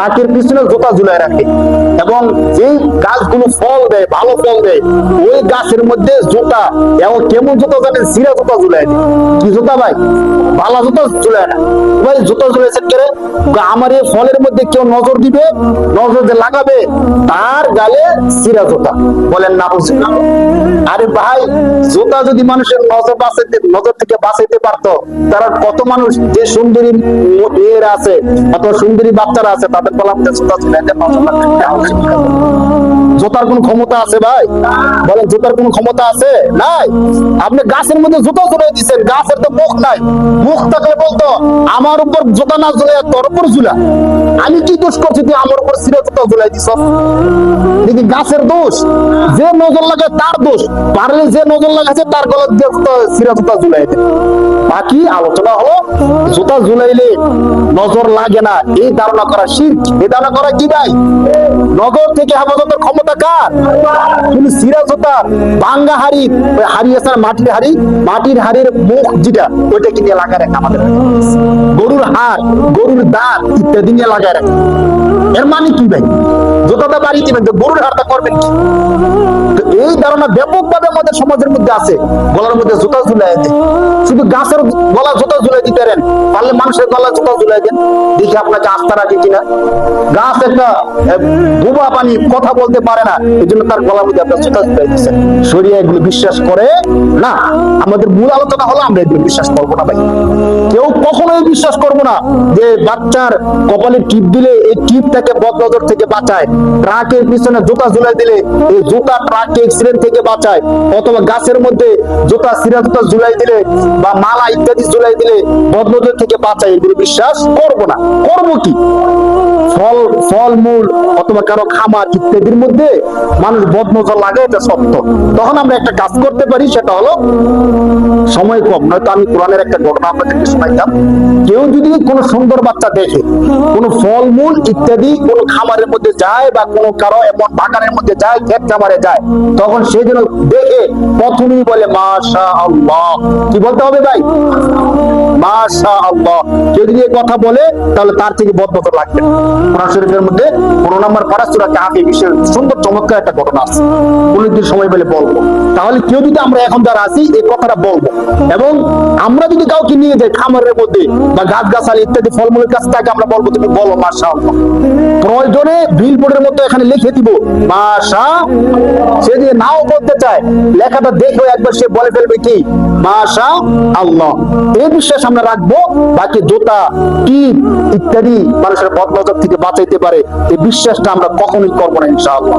ট্রাকের পিছনে জুতা ঝুলাই রাখে, এবং যেই গাছগুলো ফল দেয়, ভালো ফল দেয়, ওই গাছের মধ্যে জুতা, এবং কেমন জুতা জানেন, সিরা জুতা ঝুলাই দেয়। কি জুতা ভাই? ভালো জুতা ঝুলায় না ভাই। জুতা ঝুলাইছেন কেন? আমার এই ফলের মধ্যে কেউ নজর দিবে, নজর দিয়ে লাগাবে, তার গালে সিরা জুতা। বলেন না বুঝি না? আরে ভাই, জুতা যদি মানুষের নজর থেকে বাঁচাইতে পারতো, তারা কত মানুষ, যে সুন্দরী মেয়েরা আছে, কত সুন্দরী বাচ্চারা আছে, তাদের বলা জুতা ঝুলাইতে নজর লাগবে। জুতার কোন ক্ষমতা আছে ভাই? বলেন, জুতার কোন ক্ষমতা আছে? নাই। আপনি গাছের মধ্যে জুতা ঝুলাই দিচ্ছেন, গাছের তো মুখ নাই। মুখ থাকলে বলতো, আমার উপর জুতা না ঝুলাই তোর উপর ঝুলা। আমি কি দোষ করছি তুই আমার উপর সিরা জুতা ঝুলাই দিছ? দেখি গাছের দোষ, যে নজর লাগে তার দোষ। পারলে যে নজর লাগাচ্ছে তার গলার দিয়ে সিরা জুতা ঝুলাই দেয়। বাকি আলোচনা হলো জুতা ঝুলাইলে নজর লাগে না, এই ধারণা করা শিরক। এই ধারণা করা কি ভাই? নজর থেকে হেফাজতের ক্ষমতা কার? কিন্তু সিরা জুতা ভাঙ্গা হাড়ি, হাড়ি আছে মাটির হাড়ি, মাটির হাড়ির মুখ যেটা, ওইটা কি দিয়ে লাগায় রাখে আমাদের? গরুর হাড়, গরুর দাঁত ইত্যাদি নিয়ে লাগায় রাখে। এর মানে কি ভাই? জুতাটা বাড়ি দিবেন, গরুর হাড়টা করবেন কি? এই ধারণা ব্যাপকভাবে আমাদের সমাজের মধ্যে আছে। গলার মধ্যে জুতা ঝুলাই দেয়। শুধু গাছের গলা জুতা ঝুলাই দিতে পারেন, পারলে মানুষের গলা জুতা ঝুলাই দেন, দেখি আপনাকে আস্থা রাখে কিনা। গাছ একটা বোবা পানি, কথা বলতে পারে না, এই জন্য তার গলার মধ্যে আপনার জুতা ঝুলাই দিচ্ছেন। শরীয়ত এগুলো বিশ্বাস করে না। আমাদের মূল আলোচনা হলো আমরা এগুলো বিশ্বাস করবো না ভাই। কেউ কখনোই বিশ্বাস করবো না যে বাচ্চার কপালে টিপ দিলে এই টিপ তাকে বদনজর থেকে বাঁচায়, ট্রাকের পিছনে জুতা ঝুলাই দিলে এই জুতা ট্রাককে অ্যাক্সিডেন্ট থেকে বাঁচায়, অথবা গাছের মধ্যে জুতা, সিরা জুতা ঝুলাই দিলে বা মালা ইত্যাদি ঝুলাই দিলে বদনজর থেকে বাঁচায়। এগুলো বিশ্বাস করবো না। করবো কি? ফলমূল অথবা কারো খামার ইত্যাদির মধ্যে মানুষ বদনজর লাগে, এটা সত্য। তখন আমরা একটা কাজ করতে পারি, সেটা হলো, সময় কম, নয়তো আমি কোরআনের একটা ঘটনা আপনাদেরকে শোনাইতাম। কেউ যদি কোনো সুন্দর বাচ্চা দেখে, কোনো ফলমূল ইত্যাদি কোনো খামারের মধ্যে যায়, বা কোনো কারো এমন বাগানের মধ্যে যায়, ক্ষেত খামারে যায়, তখন সে যেন দেখে প্রথমেই বলে মাশাআল্লাহ। কি বলতে হবে ভাই? মাশাআল্লাহ। কেউ যদি এই কথা বলে, তাহলে তার থেকে বদনজর লাগবে। কোরআন শরীফের মধ্যে 15 নম্বর পারা সূরা কাহফে বিষয়ে সুন্দর চমৎকার একটা ঘটনা আছে, কোনদিন সময় পেলে বলবো। তাহলে কেউ যদি, আমরা এখন যারা আছি, এই কথাটা বলবো, এবং আমরা যদি কাউকে নিয়ে যাই খামারের মধ্যে বা গাছগাছালি ইত্যাদি ফলমূলের কাছ থেকে, আমরা বলবো তুমি বলো মাশাআল্লাহ। প্রয়োজনে বিলবোর্ডের মধ্যে এখানে লিখে দিব মাশাআল্লাহ। সে যদি নাও বলতে চায়, লেখাটা দেখে একবার সে বলে ফেলবে কি মাশাআল্লাহ। এই বিশ্বাস আমরা রাখবো। বাকি জুতা, টিপ ইত্যাদি মানুষের বদনজর থেকে বাঁচাইতে পারে, এই বিশ্বাসটা আমরা কখনোই করবো না ইনশাআল্লাহ।